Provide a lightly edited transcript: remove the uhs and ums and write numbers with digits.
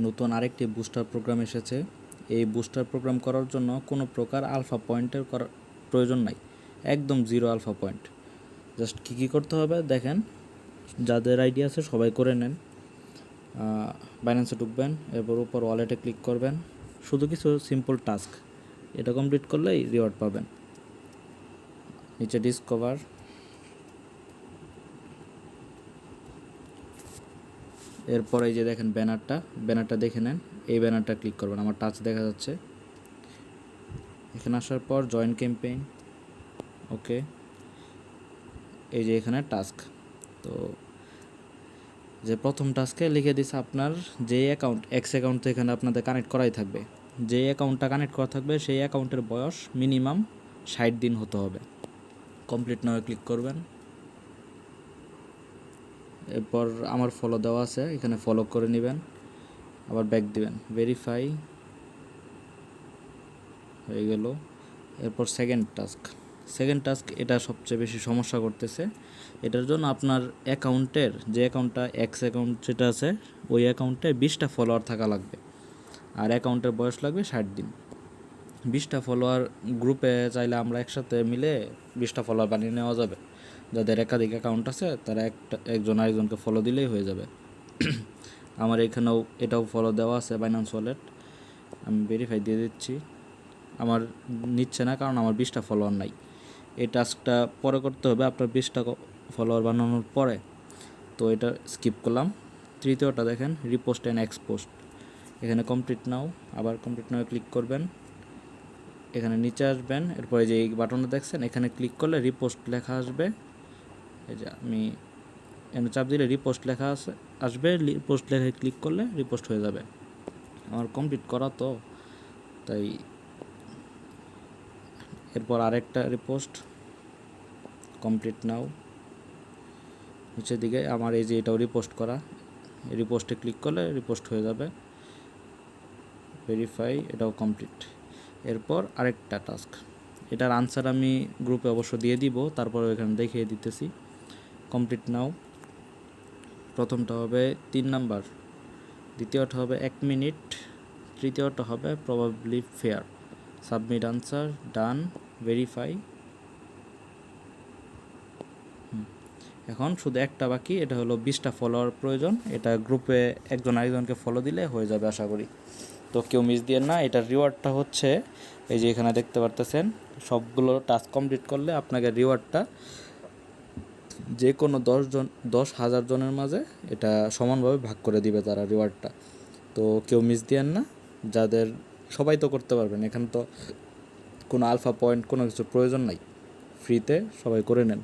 নতুন আরেকটি booster programme এসেছে। এই বুস্টার প্রোগ্রাম করার জন্য কোনো প্রকার আলফা পয়েন্টের করার প্রয়োজন নাই, একদম জিরো আলফা পয়েন্ট। জাস্ট কী করতে হবে দেখেন, যাদের আইডি আছে সবাই করে নেন। বাইন্যান্সে ঢুকবেন, এরপর উপর ওয়ালেটে ক্লিক করবেন, শুধু কিছু সিম্পল টাস্ক, এটা কমপ্লিট করলেই রিওয়ার্ড পাবেন। নিচে ডিসকভার, এরপর এই যে দেখেন ব্যানারটা দেখে নেন, এই ব্যানারটা ক্লিক করবেন, আমার টাচ দেখা যাচ্ছে। এখানে আসার পর জয়েন ক্যাম্পেইন, ওকে, এই যে এখানে টাস্ক। তো যে প্রথম টাস্কে লিখে দিছে আপনার যে অ্যাকাউন্ট, এক্স অ্যাকাউন্ট তো এখানে আপনাদের কানেক্ট করাই থাকবে। যে অ্যাকাউন্টটা কানেক্ট করা থাকবে সেই অ্যাকাউন্টের বয়স মিনিমাম 60 দিন হতে হবে। কমপ্লিট নাও ক্লিক করবেন। এরপর আমার ফলো দেওয়া আছে, এখানে ফলো করে নেবেন, আবার ব্যাক দিবেন, ভেরিফাই হয়ে গেল। এরপর সেকেন্ড টাস্ক এটা সবচেয়ে বেশি সমস্যা করতেছে। এটার জন্য আপনার অ্যাকাউন্টের যে অ্যাকাউন্টটা এক্স অ্যাকাউন্ট যেটা আছে ওই অ্যাকাউন্টে 20টা ফলোয়ার থাকা লাগবে, আর অ্যাকাউন্টের বয়স লাগবে 60 দিন। 20টা ফলোয়ার গ্রুপে চাইলে আমরা একসাথে মিলে 20টা ফলোয়ার বানিয়ে নেওয়া যাবে। যাদের একাধিক অ্যাকাউন্ট আছে তারা একজন আরেকজনকে ফলো দিলেই হয়ে যাবে। আমার এখানেও এটাও ফলো দেওয়া আছে বাইন্যান্স ওয়ালেট, আমি ভেরিফাই দিয়ে দিচ্ছি। আমার নিচ্ছে না কারণ আমার 20টা ফলোয়ার নাই। এই টাস্কটা পরে করতে হবে আপনার 20টা ফলোয়ার বানানোর পরে, তো এটা স্কিপ করলাম। তৃতীয়টা দেখেন, রিপোস্ট অ্যান্ড এক্সপোস্ট, এখানে কমপ্লিট নাও, আবার কমপ্লিট নাও ক্লিক করবেন, এখানে নিচে আসবেন, এরপরে যে এই বাটনটা দেখছেন এখানে ক্লিক করলে রিপোস্ট লেখা আসবে। এই যে আমি এখানে চাপ দিলে রিপোস্ট লেখা আসবে, রিপোস্ট লেখায় ক্লিক করলে রিপোস্ট হয়ে যাবে। আমার কমপ্লিট করা তো তাই। এরপর আরেকটা রিপোস্ট, কমপ্লিট নাও, নিচের দিকে আমার এই যে এটাও রিপোস্ট করা, রিপোস্টে ক্লিক করলে রিপোস্ট হয়ে যাবে। ভেরিফাই, এটাও কমপ্লিট। এরপর আরেকটা টাস্ক, এটার আনসার আমি গ্রুপে অবশ্য দিয়ে দিব, তারপরে এখানে দেখিয়ে দিতেছি। কমপ্লিট নাও, প্রথমটা হবে 3 নাম্বার, দ্বিতীয়টা হবে 1 মিনিট, তৃতীয়টা হবে প্রবাবলি ফেয়ার। সাবমিট আনসার, ডান, ভেরিফাই। এখন শুধু একটা বাকি, এটা হলো 20টা ফলোয়ার প্রয়োজন। এটা গ্রুপে একজন আরেকজনকে ফলো দিলে হয়ে যাবে আশা করি। তো কেউ মিস দিয়ে না। এটার রিওয়ার্ডটা হচ্ছে এই যে এখানে দেখতে পারতেছেন, সবগুলো টাস্ক কমপ্লিট করলে আপনাকে রিওয়ার্ডটা যে কোনো 10,000 জনের মাঝে এটা সমানভাবে ভাগ করে দিবে তারা রিওয়ার্ডটা। তো কেউ মিস দিয়েন না, যাদের সবাই তো করতে পারবেন, এখানে তো কোনো আলফা পয়েন্ট কোনো কিছু প্রয়োজন নাই, ফ্রিতে সবাই করে নেন।